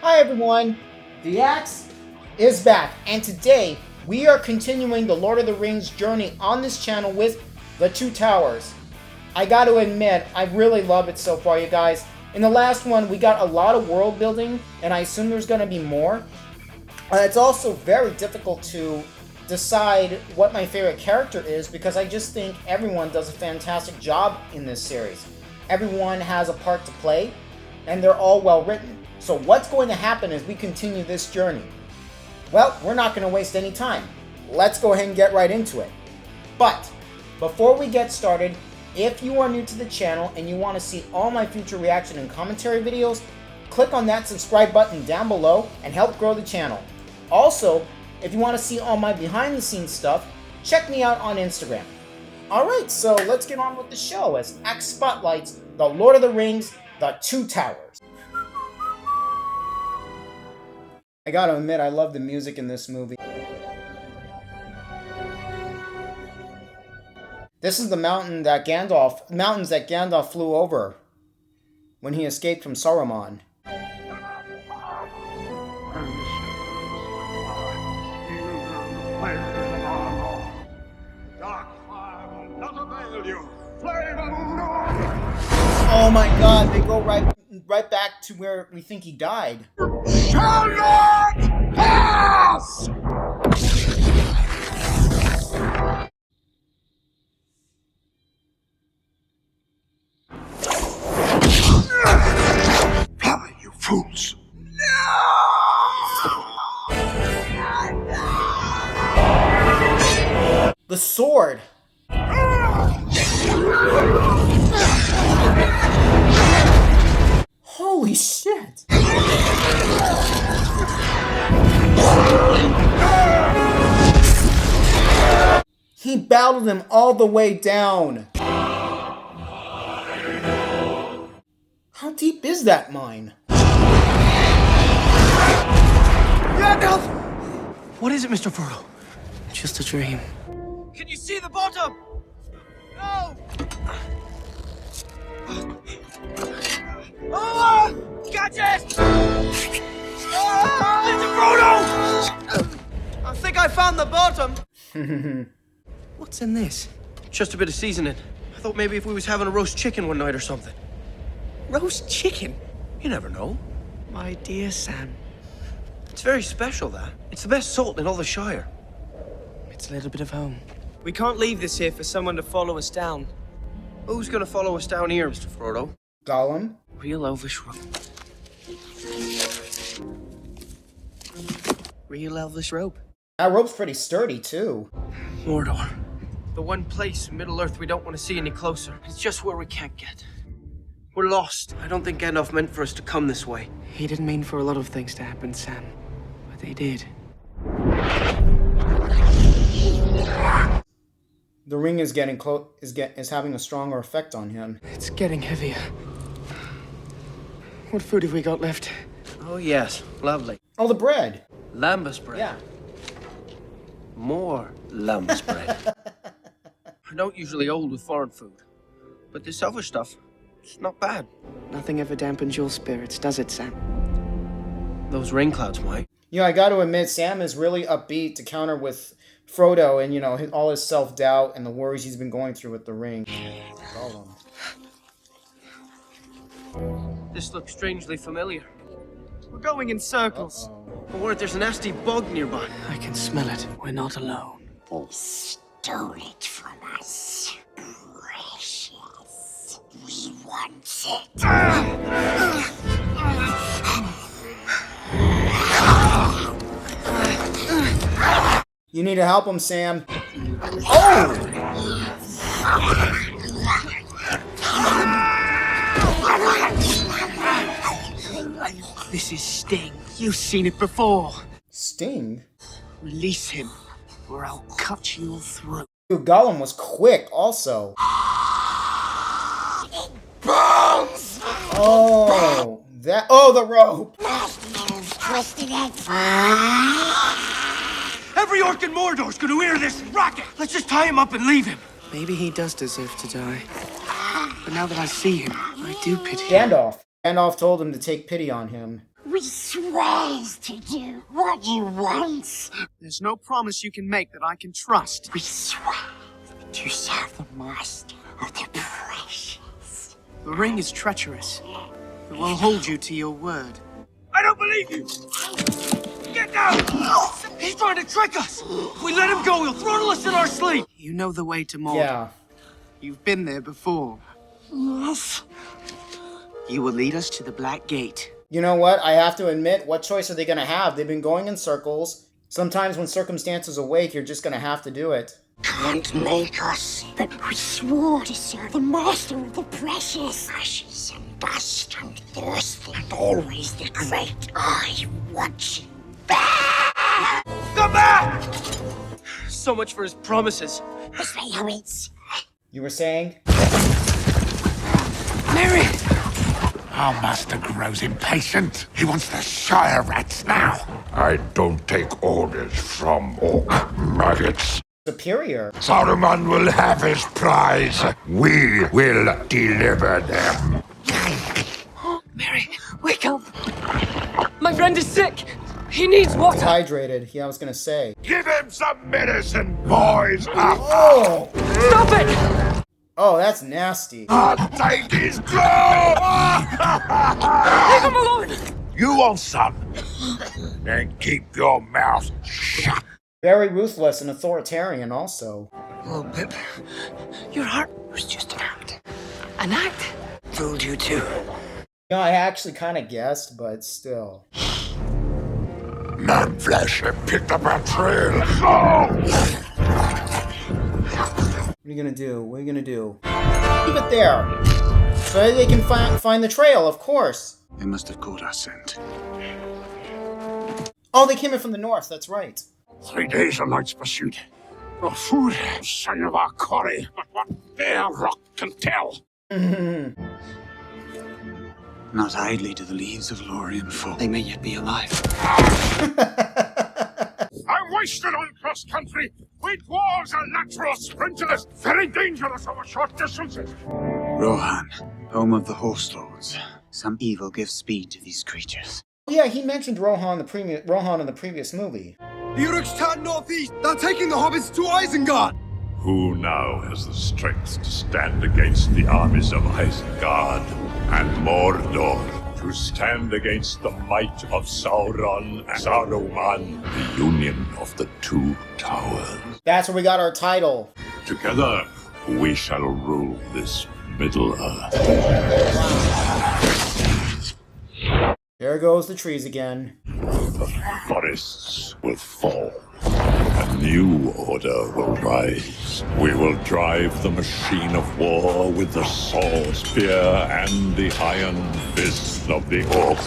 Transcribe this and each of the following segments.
Hi everyone, the Axe is back, and today we are continuing the Lord of the Rings journey on this channel with The Two Towers. I gotta admit, I really love it so far, you guys. In the last one, we got a lot of world building, and I assume there's gonna be more. It's also very difficult to decide what my favorite character is, because I just think everyone does a fantastic job in this series. Everyone has a part to play, and they're all well written. So what's going to happen as we continue this journey? Well, we're not going to waste any time. Let's go ahead and get right into it. But before we get started, if you are new to the channel and you want to see all my future reaction and commentary videos, click on that subscribe button down below and help grow the channel. Also, if you want to see all my behind the scenes stuff, check me out on Instagram. Alright, so let's get on with the show as Axe spotlights The Lord of the Rings, The Two Towers. I gotta admit, I love the music in this movie. This is the mountains that Gandalf flew over when he escaped from Saruman. Oh my god, they go right back to where we think he died. Shall not pass! Fly, you fools! The sword! Holy shit! He battled him all the way down. How deep is that mine? Gandalf! What is it, Mr. Frodo? Just a dream. Can you see the bottom? No! Oh! Catch it! Oh! Mr. Frodo! I think I found the bottom. What's in this? Just a bit of seasoning. I thought maybe if we was having a roast chicken one night or something. Roast chicken? You never know. My dear Sam. It's very special, that. It's the best salt in all the Shire. It's a little bit of home. We can't leave this here for someone to follow us down. Who's gonna follow us down here, Mr. Frodo? Gollum? Real elvish rope. Real elvish rope. That rope's pretty sturdy, too. Mordor. The one place in Middle-earth we don't want to see any closer. It's just where we can't get. We're lost. I don't think Gandalf meant for us to come this way. He didn't mean for a lot of things to happen, Sam. But they did. The ring is getting is having a stronger effect on him. It's getting heavier. What food have we got left? Oh, yes. Lovely. Oh, the bread. Lambus bread. Yeah. More lambus bread. I don't usually hold with foreign food. But this other stuff, it's not bad. Nothing ever dampens your spirits, does it, Sam? Those rain clouds might. You know, I got to admit, Sam is really upbeat to counter with Frodo and, you know, all his self-doubt and the worries he's been going through with the ring. Gollum. This looks strangely familiar. We're going in circles. But what if there's a nasty bug nearby? I can smell it. We're not alone. They stole it from us. Precious. We want it. You need to help him, Sam. Oh! This is Sting. You've seen it before. Sting? Release him, or I'll cut your throat. Dude, Gollum was quick, also. Bones! Oh, that. Oh, the rope! Twisted it. Every orc in Mordor's gonna hear this racket. Let's just tie him up and leave him. Maybe he does deserve to die. But now that I see him, I do pity him. Gandalf. Gandalf told him to take pity on him. We swears to do what you want. There's no promise you can make that I can trust. We swear to serve the master of the precious. The ring is treacherous. It will hold you to your word. I don't believe you! Get down! He's trying to trick us! If we let him go, he'll throttle us in our sleep! You know the way to Mordor. Yeah. You've been there before. Yes. You will lead us to the Black Gate. You know what? I have to admit, what choice are they going to have? They've been going in circles. Sometimes when circumstances awake, you're just going to have to do it. Can't make us. But we swore to serve the master of the precious. Ashes and dust and thirst and always the great eye watching back. Come back! So much for his promises. As my hobbits. You were saying? Mary! Our master grows impatient. He wants the Shire rats now. I don't take orders from orc maggots. Superior. Saruman will have his prize. We will deliver them. Mary, wake up! My friend is sick! He needs water! Hydrated. Yeah, I was going to say. Give him some medicine, boys. Oh! Stop it! Oh, that's nasty. Take his claw! Leave him alone! You want some? Then keep your mouth shut. Very ruthless and authoritarian also. Oh, Pip, your heart was just an act. An act? Fooled you too. No, I actually kind of guessed, but still. Man flesh have picked up our trail. Oh! What are you gonna do? What are you gonna do? Leave it there! So they can find the trail, of course. They must have caught our scent. Oh, they came in from the north, that's right. 3 days of night's pursuit. No food, sign of our quarry, but what bare rock can tell. Not idly do the leaves of Lorien fall. They may yet be alive. I'm wasted on cross-country. We dwarves are natural sprinters, very dangerous over short distances. Rohan, home of the Horse Lords. Some evil gives speed to these creatures. Yeah, he mentioned Rohan in the previous movie. The Uruks turn northeast! They're taking the hobbits to Isengard! Who now has the strength to stand against the armies of Isengard and Mordor? To stand against the might of Sauron and Saruman, the union of the two towers. That's where we got our title. Together, we shall rule this Middle-earth. There goes the trees again. The forests will fall. A new order will rise. We will drive the machine of war with the sword, spear, and the iron fist of the orc.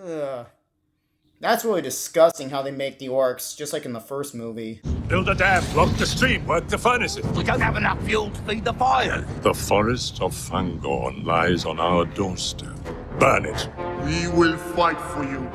Ugh. That's really disgusting how they make the orcs, just like in the first movie. Build a dam, block the stream, work the furnaces. We don't have enough fuel to feed the fire. The forest of Fangorn lies on our doorstep. Burn it. We will fight for you.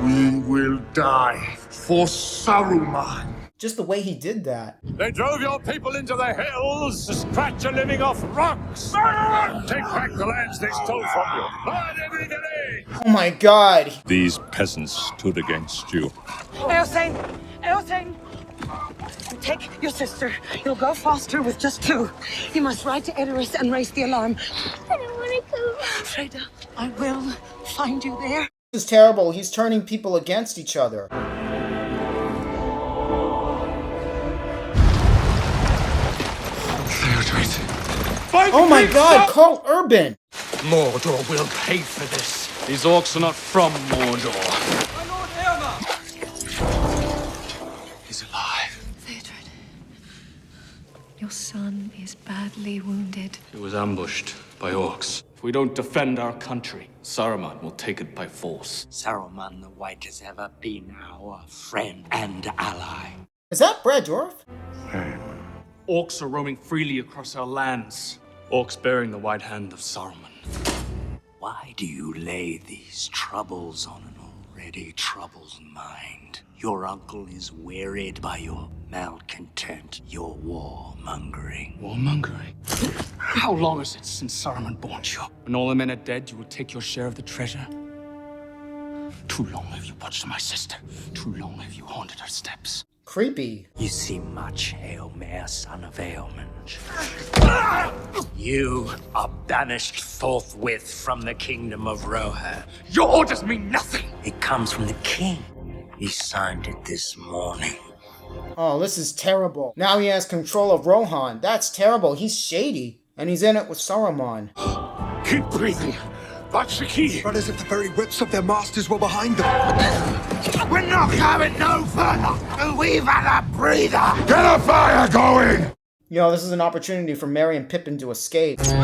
We will die for Saruman. Just the way he did that. They drove your people into the hills to scratch a living off rocks. Burn! Take back the lands they stole from you. Burn everybody! Oh my god! These peasants stood against you. Eowyn! Eowyn! Take your sister. You'll go faster with just 2. You must ride to Edoras and raise the alarm. I don't want to go. Freda, I will find you there. This is terrible. He's turning people against each other. Oh my god, Carl Urban! Mordor will pay for this. These orcs are not from Mordor. My Lord Eomer! He's alive. Theoden, your son is badly wounded. He was ambushed by orcs. If we don't defend our country, Saruman will take it by force. Saruman the White has ever been our friend and ally. Is that Brad Dourif? Orcs are roaming freely across our lands. Orcs bearing the white hand of Saruman. Why do you lay these troubles on an already troubles mind. Your uncle is wearied by your malcontent, your warmongering. Warmongering? How long is it since Saruman born you? When all the men are dead, you will take your share of the treasure? Too long have you watched my sister. Too long have you haunted her steps. Creepy. You see much, Aylmer, son of Ailment. You are banished forthwith from the kingdom of Rohan. Your orders mean nothing! It comes from the king. He signed it this morning. Oh, this is terrible. Now he has control of Rohan. That's terrible. He's shady. And he's in it with Saruman. Keep breathing. That's the key. But as if the very whips of their masters were behind them. We're not going no further. And we've had a breather. Get a fire going. You know, this is an opportunity for Merry and Pippin to escape. It's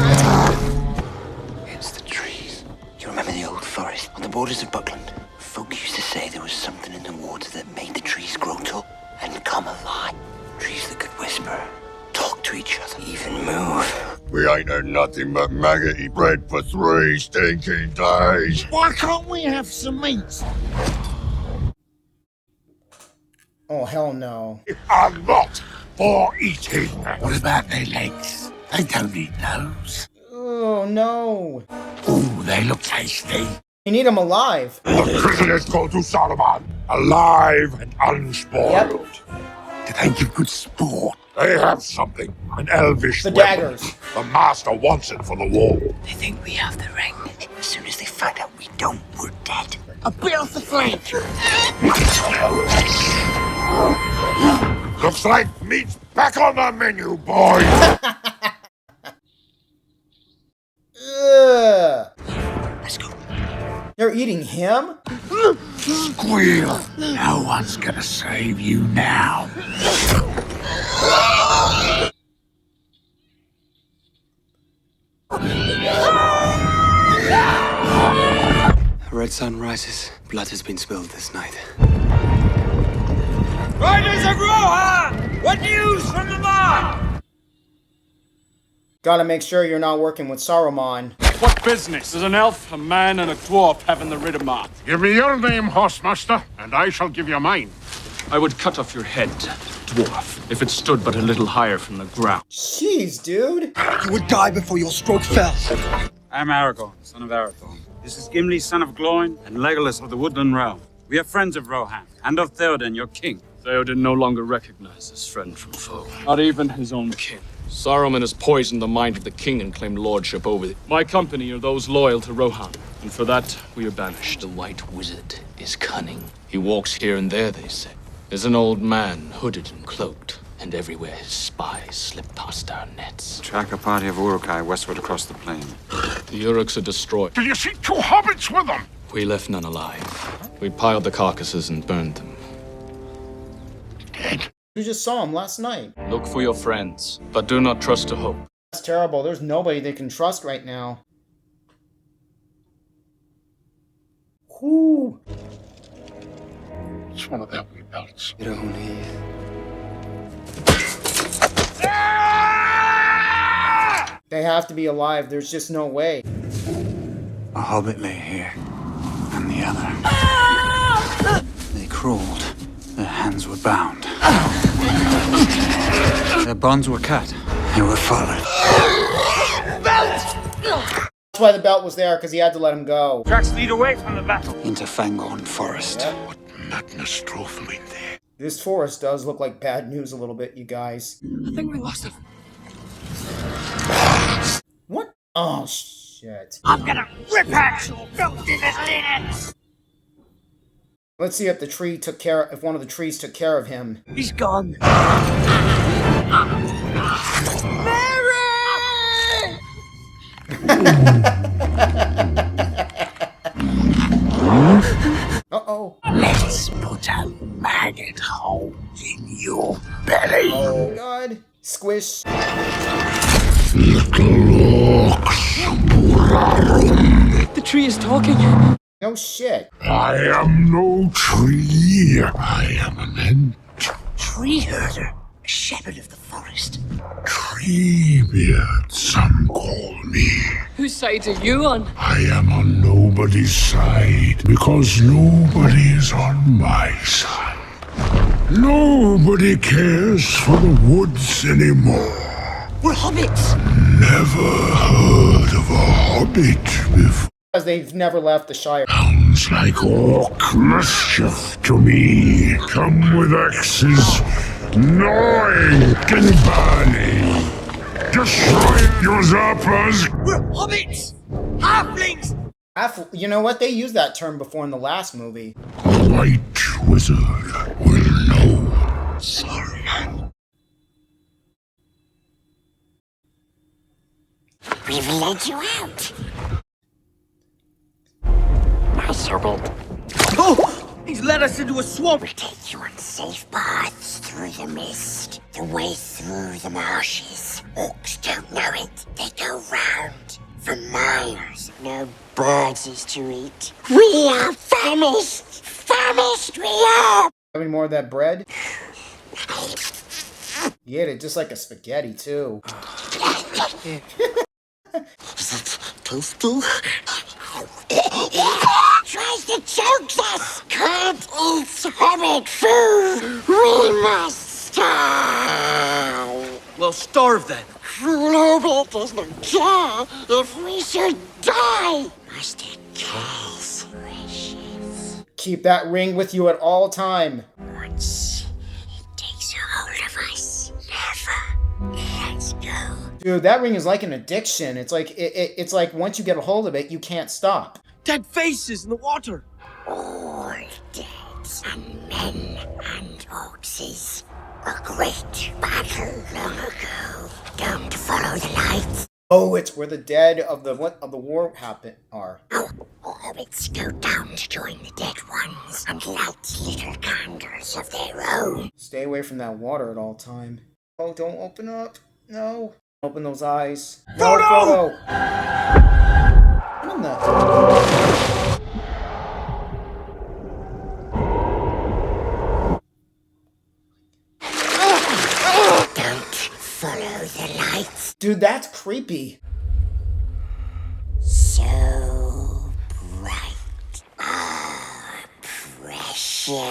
the trees. Do you remember the old forest on the borders of Buckland? Folk used to say there was something in the water that made the trees grow tall and come alive. Trees that could whisper, talk to each other, even move. We ain't had nothing but maggoty bread for 3 stinking days. Why can't we have some meat? Oh, hell no. I'm not for eating. What about their legs? They don't eat those. Oh, no. Ooh, they look tasty. You need him alive. The prisoners go to Saruman, alive and unspoiled. Do they give good sport? They have something, an elvish The weapon. daggers. The master wants it for the wall. They think we have the ring. As soon as they find out we don't, we're dead. A bit of the flank. Looks like meat's back on the menu, boys. Ugh. Let's go. They're eating him? Squeal. No one's gonna save you now. A red sun rises. Blood has been spilled this night. Riders of Rohan! What news from the mark? Gotta make sure you're not working with Saruman. What business does an elf, a man, and a dwarf have in the Riddermark? Give me your name, Horsemaster, and I shall give you mine. I would cut off your head, dwarf, if it stood but a little higher from the ground. Jeez, dude. You would die before your stroke fell. I'm Aragorn, son of Aragorn. This is Gimli, son of Gloin, and Legolas of the Woodland Realm. We are friends of Rohan, and of Theoden, your king. Theoden no longer recognizes friend from foe. Not even his own kin. Saruman has poisoned the mind of the king and claimed lordship over it. My company are those loyal to Rohan, and for that we are banished. The White Wizard is cunning. He walks here and there, they say. Is an old man, hooded and cloaked, and everywhere his spies slip past our nets. Track a party of Uruk-hai westward across the plain. The Uruks are destroyed. Do you see 2 hobbits with them? We left none alive. We piled the carcasses and burned them. Dead. You just saw him last night. Look for your friends, but do not trust to hope. That's terrible. There's nobody they can trust right now. Whoo. It's one of them wee belts. You don't need. They have to be alive. There's just no way. A hobbit lay here, and the other. They crawled. Their hands were bound. Their bonds were cut. They were followed. That's why the belt was there, because he had to let him go. Tracks lead away from the battle. Into Fangorn Forest. Yep. What madness drove them in there? This forest does look like bad news a little bit, you guys. I think we lost him. What? Oh, shit. I'm gonna rip at your filthy little idiots! Let's see if if one of the trees took care of him. He's gone. Uh-oh. Let's put a maggot hole in your belly. Oh, God. Squish. The tree is talking. No shit. I am no tree. I am an ant. Tree herder. shepherd of the forest. Treebeard, some call me. Whose side are you on? I am on nobody's side, because nobody is on my side. Nobody cares for the woods anymore. We're hobbits. Never heard of a hobbit before. Because they've never left the Shire. Sounds like orc mischief to me. Come with axes, gnawing and burning. Destroy your zappers. We're hobbits. Halflings. You know what? They used that term before in the last movie. The White Wizard will know. Saruman. We've led you out. My servant. Oh! He's led us into a swamp! We'll take you on safe paths through the mist. The way through the marshes. Orcs don't know it. They go round for miles. No birds is to eat. We are famished! Famished we are! Having more of that bread? You ate it just like a spaghetti, too. Is it tasty? Tries to choke us! Can't eat hobbit food! We must starve! Well, starve then. Cruel hobbit does not care if we should die! Master cares, precious. Keep that ring with you at all time. Once it takes a hold of us, never let's go. Dude, that ring is like an addiction. It's like it's like once you get a hold of it, you can't stop. Dead faces in the water. All dead, and men and orcs. A great battle long ago. Don't follow the lights. Oh, it's where the dead of the war are. Hobbits go down to join the dead ones and light little candles of their own. Stay away from that water at all time. Oh, don't open up. No. Open those eyes. Frodo! No, Frodo! What in the... Don't follow the lights. Dude, that's creepy. So bright. Ah, precious.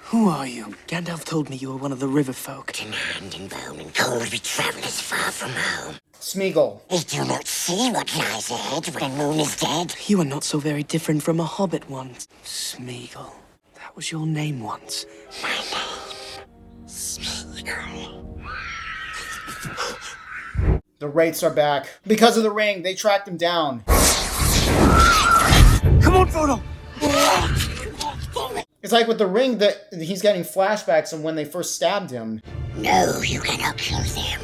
Who are you? Gandalf told me you were one of the river folk. In hand and bone and cold we travellers far from home. Smeagol. We do not see what lies ahead when the moon is dead. You are not so very different from a hobbit once. Smeagol. That was your name once. My name, Smeagol. The Wraiths are back. Because of the ring, they tracked him down. Come on, Frodo! It's like with the ring that he's getting flashbacks of when they first stabbed him. No, you cannot kill them.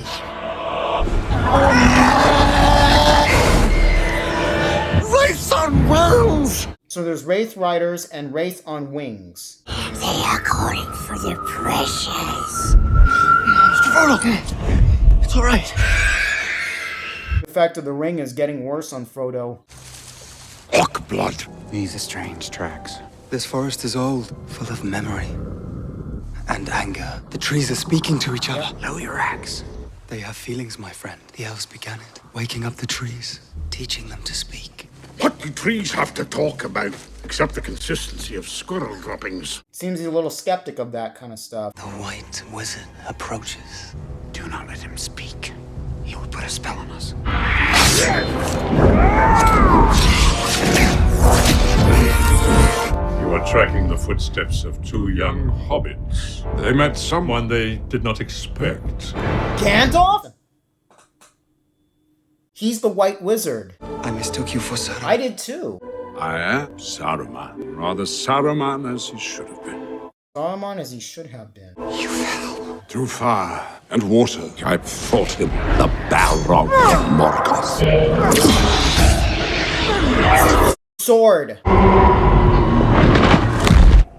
Wraiths on wings! So there's Wraith Riders and Wraith on wings. They are calling for the precious. Mr. Frodo! It's alright. The effect of the ring is getting worse on Frodo. Orc blood. These are strange tracks. This forest is old, full of memory and anger. The trees are speaking to each other. Lower your axe. They have feelings, my friend. The elves began it, waking up the trees, teaching them to speak. What do trees have to talk about, except the consistency of squirrel droppings? Seems he's a little skeptic of that kind of stuff. The White Wizard approaches. Do not let him speak. He will put a spell on us. You are tracking the footsteps of two young hobbits. They met someone they did not expect. Gandalf? He's the White Wizard. I mistook you for Saruman. I did too. I am Saruman. Rather Saruman as he should have been. Saruman as he should have been. You fell. Through fire and water, I fought him. The Balrog of Morgoth. Sword.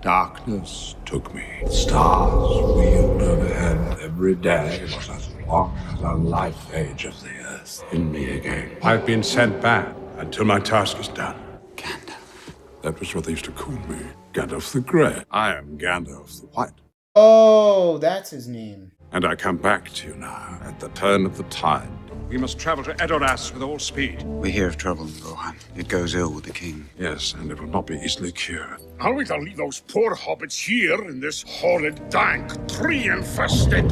Darkness took me. Stars wheeled overhead every day was as long as the life age of the earth. In me again. I've been sent back until my task is done. Gandalf. That was what they used to call me. Gandalf the Grey. I am Gandalf the White. Oh, that's his name. And I come back to you now, at the turn of the tide. We must travel to Edoras with all speed. We hear of trouble, Rohan. It goes ill with the king. Yes, and it will not be easily cured. Are we to leave those poor hobbits here in this horrid, dank, tree-infested...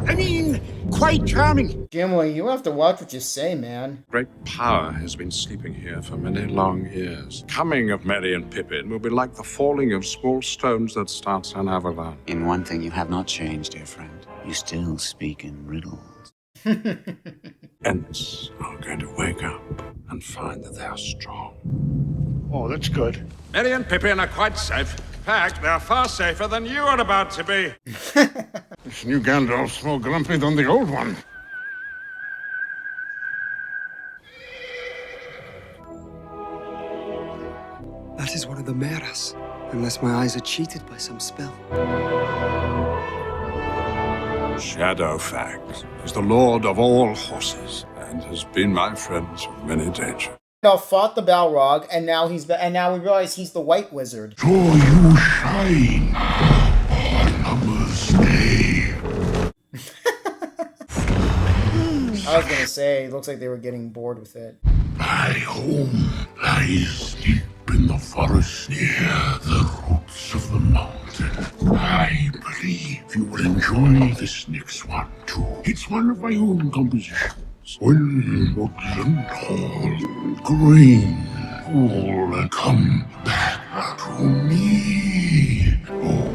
I mean, quite charming. Gimli, you have to watch what you say, man. Great power has been sleeping here for many long years. Coming of Merry and Pippin will be like the falling of small stones that starts an avalanche. In one thing you have not changed, dear friend. You still speak in riddles. Ents are going to wake up and find that they are strong. Oh, that's good. Merry and Pippin are quite safe. In fact, they are far safer than you are about to be. This new Gandalf's more grumpy than the old one. That is one of the Maras, unless my eyes are cheated by some spell. Shadowfax is the lord of all horses and has been my friend through many dangers. Gandalf fought the Balrog, and now we realize he's the White Wizard. So you shine on Summer's Day. I was gonna say, it looks like they were getting bored with it. My home lies deep in the forest near the roots of the mountain. I believe you will enjoy this next one too. It's one of my own compositions. When woodland hall, green, cool, and come back to me. Oh.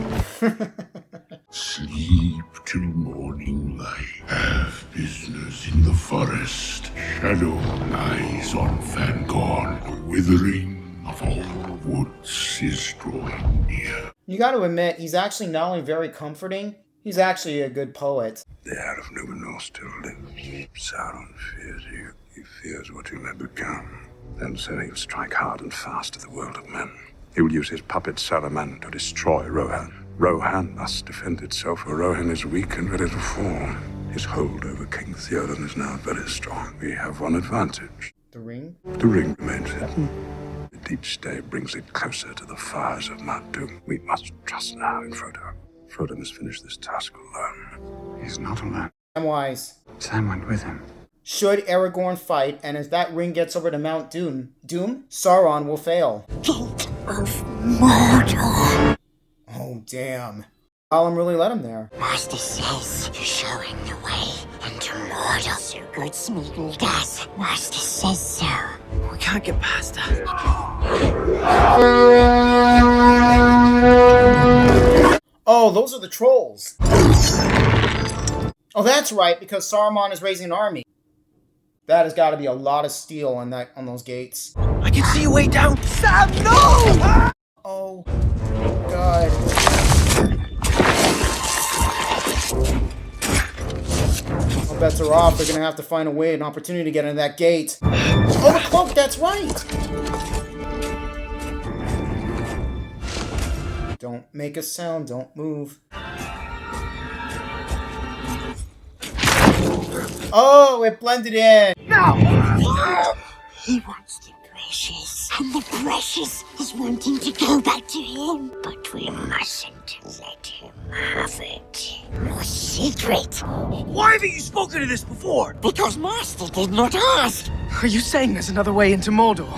Sleep till morning light. Have business in the forest. Shadow lies on Fangorn. The withering of all woods is drawing near. You gotta admit, he's actually not only very comforting, he's actually a good poet. The heir of Numenor still lives. Sauron fears you. He fears what you may become. And so he will strike hard and fast at the world of men. He will use his puppet Saruman to destroy Rohan. Rohan must defend itself, for Rohan is weak and ready to fall. His hold over King Theoden is now very strong. We have one advantage. The ring? The ring remains hidden. And each day brings it closer to the fires of Mount Doom. We must trust now in Frodo. Frodo must finish this task alone. He's not alone. Samwise. Sam went with him. Should Aragorn fight, and as that ring gets over to Mount Doom, Sauron will fail. Gate of Mordor. Oh, damn. Gollum really let him there. Master says you're showing the way into Mordor. So good Smeagol does. Master says so. We can't get past that. Oh, those are the trolls. Oh, that's right, because Saruman is raising an army. That has got to be a lot of steel on those gates. I can see a way down. Sam, no! Oh, God. All bets are off. They're going to have to find a way, an opportunity to get into that gate. Oh, the cloak, that's right. Don't make a sound. Don't move. Oh, it blended in. No! He wants the precious. And the precious is wanting to go back to him. But we mustn't let him have it. No secret. Why haven't you spoken of this before? Because Master did not ask. Are you saying there's another way into Mordor?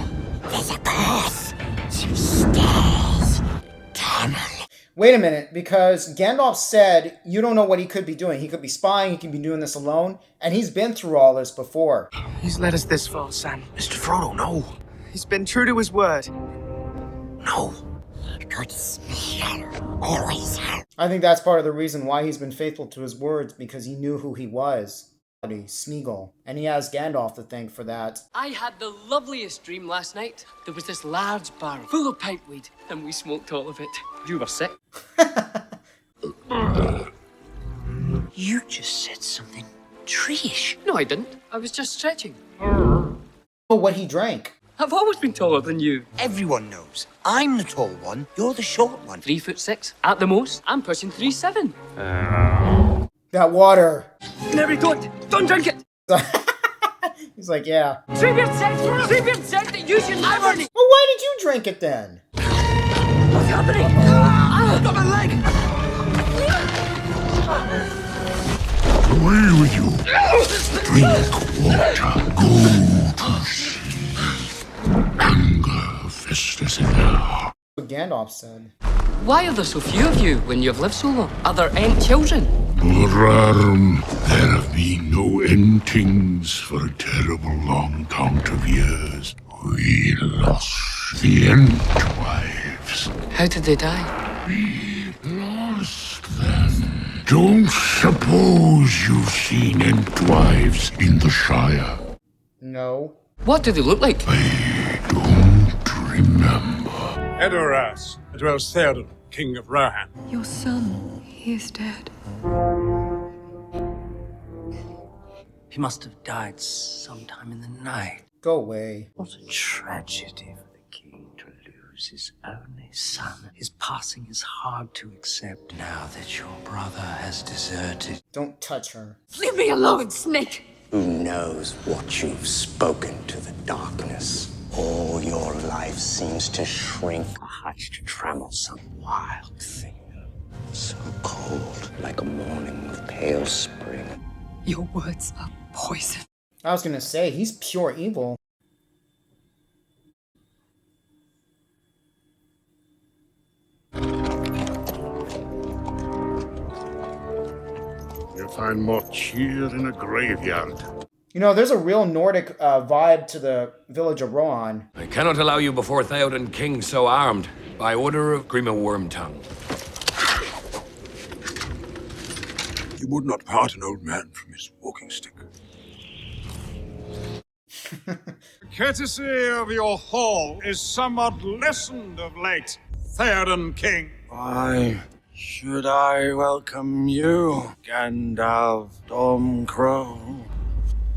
There's a path. Some stairs. Tunnel. Wait a minute, because Gandalf said you don't know what he could be doing. He could be spying, he could be doing this alone, and he's been through all this before. He's led us this far, Sam. Mr. Frodo, no. He's been true to his word. No. Good Smeagol always has. I think that's part of the reason why he's been faithful to his words, because he knew who he was. Smeagol. And he has Gandalf to thank for that. I had the loveliest dream last night. There was this large barrel full of pipeweed, and we smoked all of it. You were sick. You just said something tree-ish. No, I didn't. I was just stretching. Oh, what he drank. I've always been taller than you. Everyone knows. I'm the tall one, you're the short one. 3'6" at the most. I'm pushing 3'7". That water. There we go. Don't drink it. He's like, yeah. Treebeard said that you should never. Well, why did you drink it then? What's happening? I've got my leg. Away with you. Drink water. Go to sleep. Anger festers in their heart. What Gandalf said. Why are there so few of you when you've lived so long? Are there any children? There have been no endings for a terrible long count of years. We lost the Entwives. How did they die? We lost them. Don't suppose you've seen Entwives in the Shire. No. What do they look like? I don't remember. Edoras dwells Theoden, king of Rohan. Your son, he is dead. He must have died sometime in the night. Go away. What a tragedy for the king to lose his only son. His passing is hard to accept now that your brother has deserted. Don't touch her. Leave me alone, snake! Who knows what you've spoken to the darkness? All your life seems to shrink. A hushed tremble, some wild thing. So cold, like a morning of pale spring. Your words are poison. I was gonna say, he's pure evil. You'll find more cheer in a graveyard. You know, there's a real Nordic vibe to the village of Rohan. I cannot allow you before Theoden King so armed, by order of Grima Wormtongue. You would not part an old man from his walking stick. Courtesy of your hall is somewhat lessened of late, Theoden King. Why should I welcome you, Gandalf Stormcrow?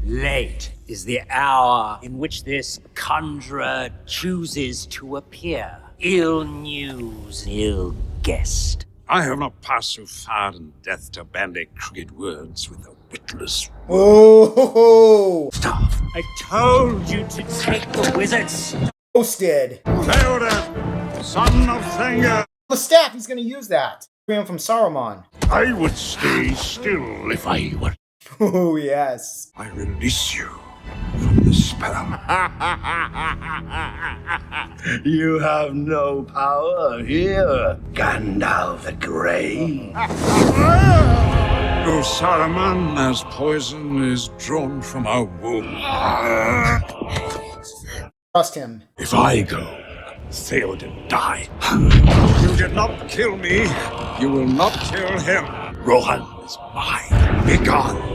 Late is the hour in which this conjurer chooses to appear. Ill news, ill guest. I have not passed so far in death to bandy crooked words with a witless. Oh! Stop! I told you to take the wizards. Roasted. Theoden, son of Thangor. The staff, he's gonna use that. Free him from Saruman. I would stay still if I were. Oh, yes. I release you from the spell. You have no power here, Gandalf the Grey. Oh, Saruman, as poison is drawn from our womb. Trust him. If I go, Theoden die. You did not kill me. You will not kill him. Rohan is mine. Be gone.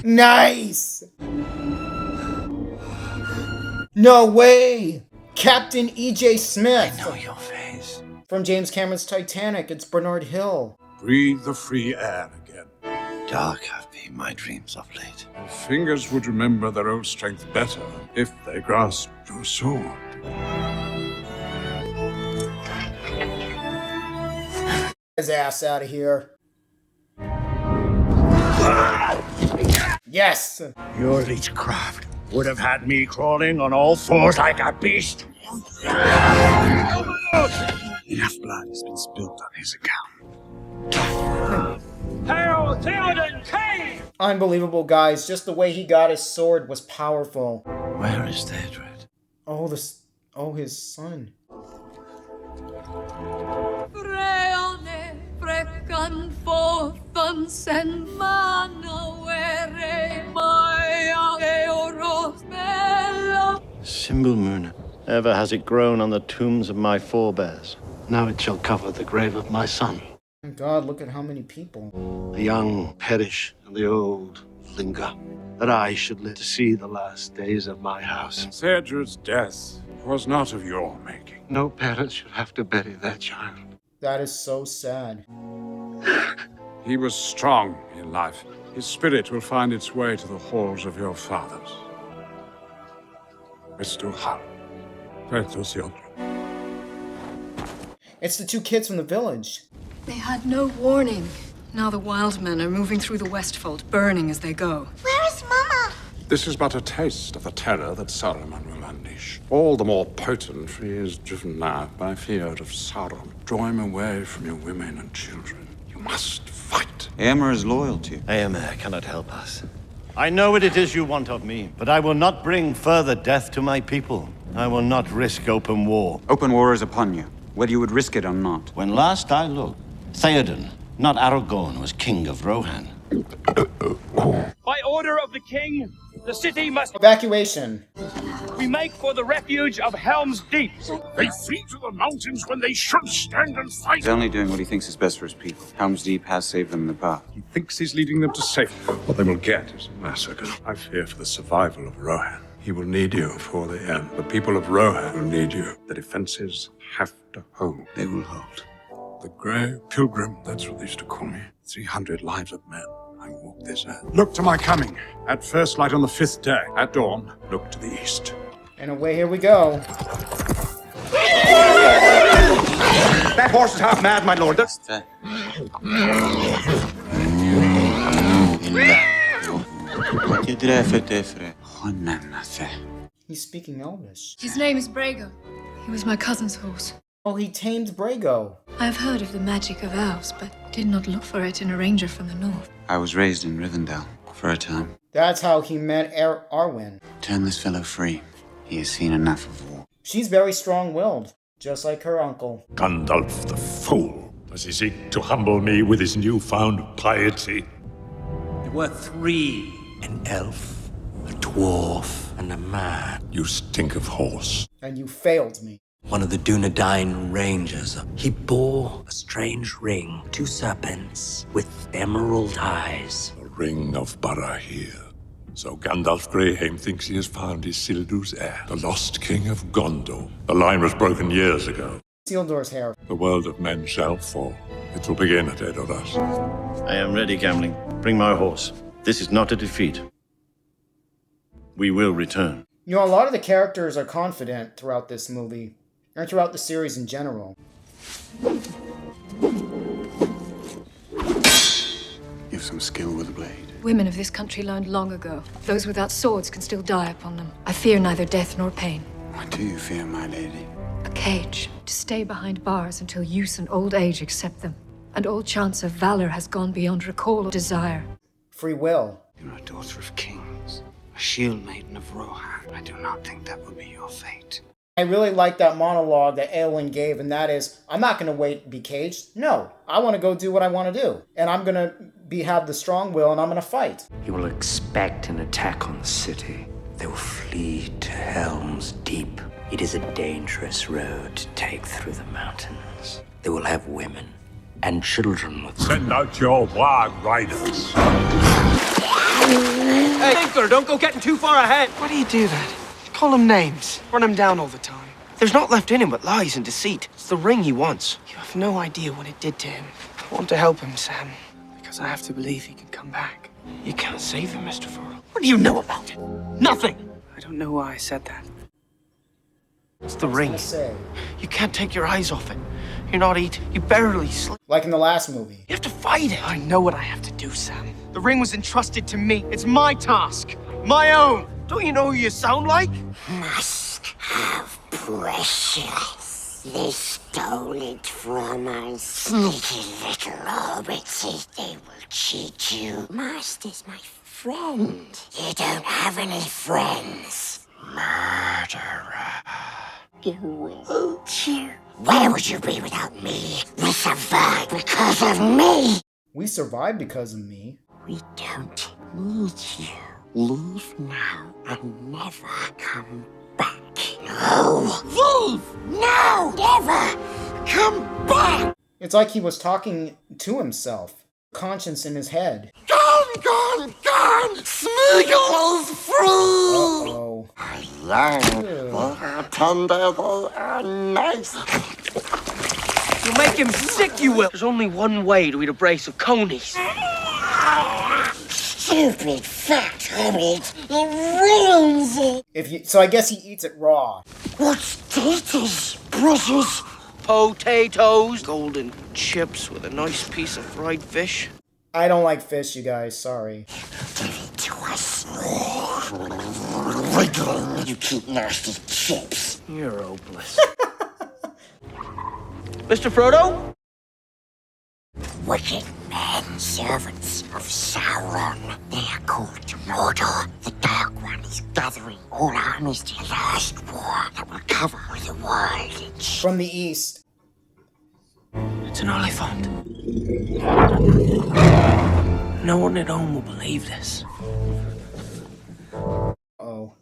Nice! No way! Captain E.J. Smith! I know your face. From James Cameron's Titanic, it's Bernard Hill. Breathe the free air again. Dark have been my dreams of late. Your fingers would remember their old strength better if they grasped your sword. His ass out of here. Yes! Your leechcraft would have had me crawling on all fours like a beast. Enough blood has been spilled on his account. Hail, Theoden King! Unbelievable, guys. Just the way he got his sword was powerful. Where is Theodred? Oh, his son. Symbol ever has it grown on the tombs of my forebears. Now it shall cover the grave of my son. Thank God, look at how many people. The young perish and the old linger, that I should live to see the last days of my house. Theodred's death was not of your making. No parent should have to bury their child. That is so sad. He was strong in life. His spirit will find its way to the halls of your fathers. It's the two kids from the village. They had no warning. Now the wild men are moving through the Westfold, burning as they go. Where is Mama? This is but a taste of the terror that Saruman will unleash. unleash. All the more potent, for he is driven now by fear of Sauron. Draw him away from your women and children. You must fight. Éomer is loyal to you. Éomer cannot help us. I know what it is you want of me, but I will not bring further death to my people. I will not risk open war. Open war is upon you, whether you would risk it or not. When last I looked, Theoden, not Aragorn, was king of Rohan. By order of the king, the city must... Evacuation. We make for the refuge of Helm's Deep. They flee to the mountains when they should stand and fight. He's only doing what he thinks is best for his people. Helm's Deep has saved them in the past. He thinks he's leading them to safety. What they will get is a massacre. I fear for the survival of Rohan. He will need you for the end. The people of Rohan will need you. The defenses have to hold. They will hold. The Grey Pilgrim, that's what they used to call me. 300 lives of men. I walk this earth. Look to my coming. At first light on the 5th day. At dawn, look to the east. And away here we go. That horse is half mad, my lord. He's speaking Elvish. His name is Brago. He was my cousin's horse. Oh, he tamed Brago. I have heard of the magic of elves, but did not look for it in a ranger from the north. I was raised in Rivendell for a time. That's how he met Arwen. Turn this fellow free. He has seen enough of war. She's very strong-willed, just like her uncle. Gandalf the fool. Does he seek to humble me with his newfound piety? There were three: an elf, a dwarf, and a man. You stink of horse. And you failed me. One of the Dunedain Rangers. He bore a strange ring, 2 serpents with emerald eyes. The Ring of Barahir. So Gandalf Greyheim thinks he has found Isildur's heir, the lost king of Gondor. The line was broken years ago. Isildur's hair. The world of men shall fall. It will begin at Edoras. I am ready, Gimli. Bring my horse. This is not a defeat. We will return. You know, a lot of the characters are confident throughout this movie, and throughout the series in general. You have some skill with a blade. Women of this country learned long ago. Those without swords can still die upon them. I fear neither death nor pain. What do you fear, my lady? A cage, to stay behind bars until use and old age accept them. And all chance of valor has gone beyond recall or desire. Free will. You're a daughter of kings, a shield maiden of Rohan. I do not think that will be your fate. I really like that monologue that Eowyn gave, and that is, I'm not going to wait and be caged. No, I want to go do what I want to do. And I'm going to have the strong will, and I'm going to fight. You will expect an attack on the city. They will flee to Helm's Deep. It is a dangerous road to take through the mountains. They will have women and children with them. Send out your warg riders. Hey, Thinker, don't go getting too far ahead. Why do you do that? Call him names. Run him down all the time. There's not left in him but lies and deceit. It's the ring he wants. You have no idea what it did to him. I want to help him, Sam, because I have to believe he can come back. You can't save him, Mr. Frodo. What do you know about it? Nothing! I don't know why I said that. It's the ring. You can't take your eyes off it. You not eat, you barely sleep. Like in the last movie. You have to fight it. I know what I have to do, Sam. The ring was entrusted to me. It's my task. My own. Don't you know who you sound like? Must have precious. They stole it from us. Sneaky little hobbitses. They will cheat you. Master's my friend. You don't have any friends. Murderer. You won't you? Where would you be without me? We survived because of me. We survived because of me. We don't need you. Leave now and never come back. No! Leave! No! Never! Come back! It's like he was talking to himself. Conscience in his head. Gone! Gone! Gone! Smeagol is free! Uh-oh. I learned how tender they are nice. You'll make him sick, you will. There's only one way to eat a brace of conies. Stupid fat hobbit. It ruins it. So I guess he eats it raw. What's taters, precious? Potatoes. Golden chips with a nice piece of fried fish. I don't like fish, you guys. Sorry. Give it to us. wriggling, you cute nasty chips. You're hopeless. Mr. Frodo? Wicked men, servants of Sauron. They are called to Mordor. The Dark One is gathering all armies to a last war that will cover the world. From the east. It's an Oliphant. No one at home will believe this. Oh.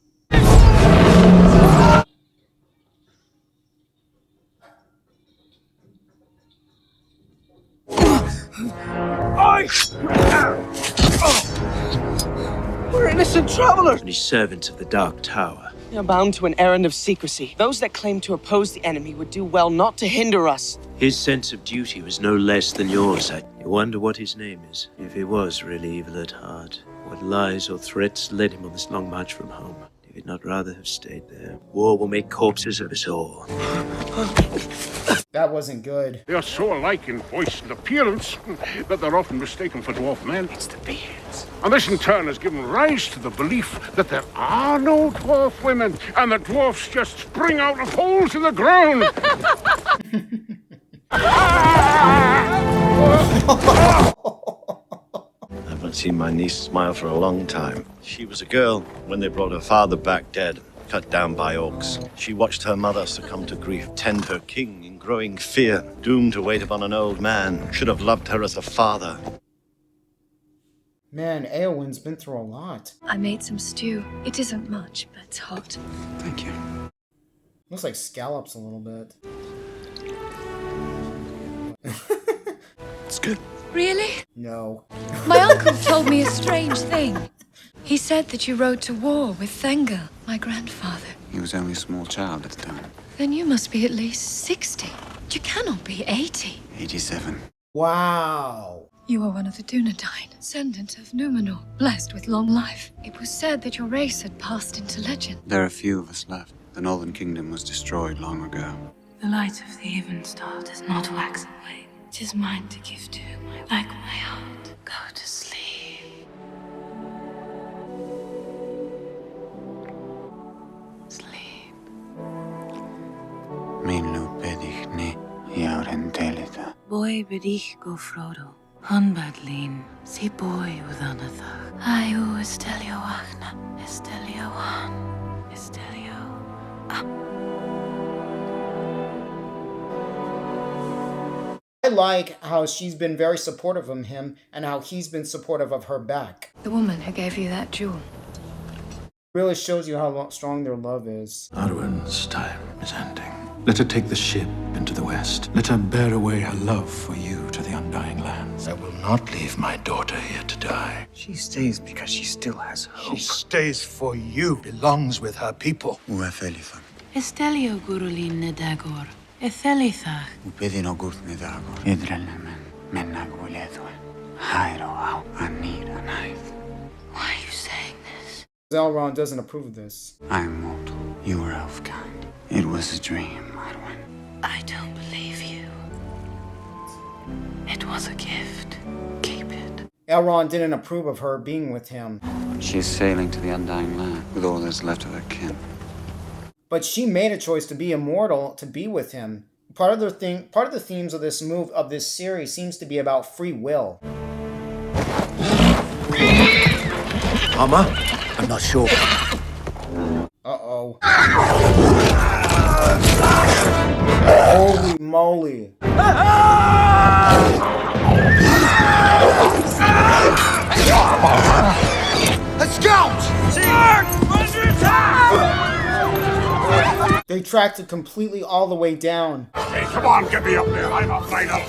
We're innocent travelers! These servants of the Dark Tower. We are bound to an errand of secrecy. Those that claim to oppose the enemy would do well not to hinder us. His sense of duty was no less than yours. I wonder what his name is. If he was really evil at heart, what lies or threats led him on this long march from home? If he'd not rather have stayed there. War will make corpses of us all. That wasn't good. They are so alike in voice and appearance that they're often mistaken for dwarf men. It's the beards. And this in turn has given rise to the belief that there are no dwarf women and that dwarfs just spring out of holes in the ground. I've not seen my niece smile for a long time. She was a girl when they brought her father back dead, cut down by orcs. She watched her mother succumb to grief, tend her king in growing fear, doomed to wait upon an old man. Should have loved her as a father. Man, Eowyn's been through a lot. I made some stew. It isn't much, but it's hot. Thank you. Looks like scallops a little bit. It's good. Really? No. My uncle told me a strange thing. He said that you rode to war with Thengel, my grandfather. He was only a small child at the time. Then you must be at least 60. You cannot be 80. 87. Wow. You are one of the Dunedain, descendant of Numenor, blessed with long life. It was said that your race had passed into legend. There are few of us left. The Northern Kingdom was destroyed long ago. The light of the even star does not wax and wane. It is mine to give to, like my heart. Go to sleep. Sleep. Minlu pedich ni iaurentelita. Boy bedich go Frodo. Hunbadlin. Si boy udanathach. Ayu estelio wachna. Estelio wan. Estelio. I like how she's been very supportive of him and how he's been supportive of her back. The woman who gave you that jewel. Really shows you how strong their love is. Arwen's time is ending. Let her take the ship into the west. Let her bear away her love for you to the Undying Lands. I will not leave my daughter here to die. She stays because she still has hope. She stays for you, belongs with her people. Uefelithan. Estelio gurulin nedagor. Ethelithach. Upedino gurtnedago. Idralemen. Menaguledwe. Hairo au anira knife. Why are you saying this? Elrond doesn't approve of this. I am mortal. You are elf-kind. It was a dream, Arwen. I don't believe you. It was a gift. Keep it. Elrond didn't approve of her being with him. She is sailing to the Undying Land with all that's left of her kin. But she made a choice to be immortal, to be with him. Part of the themes of this series seems to be about free will. Mama? I'm not sure. Uh-oh. Holy moly. Let's go! Mark! Under attack! They tracked it completely all the way down. Hey, come on, get me up there. I'm a fighter.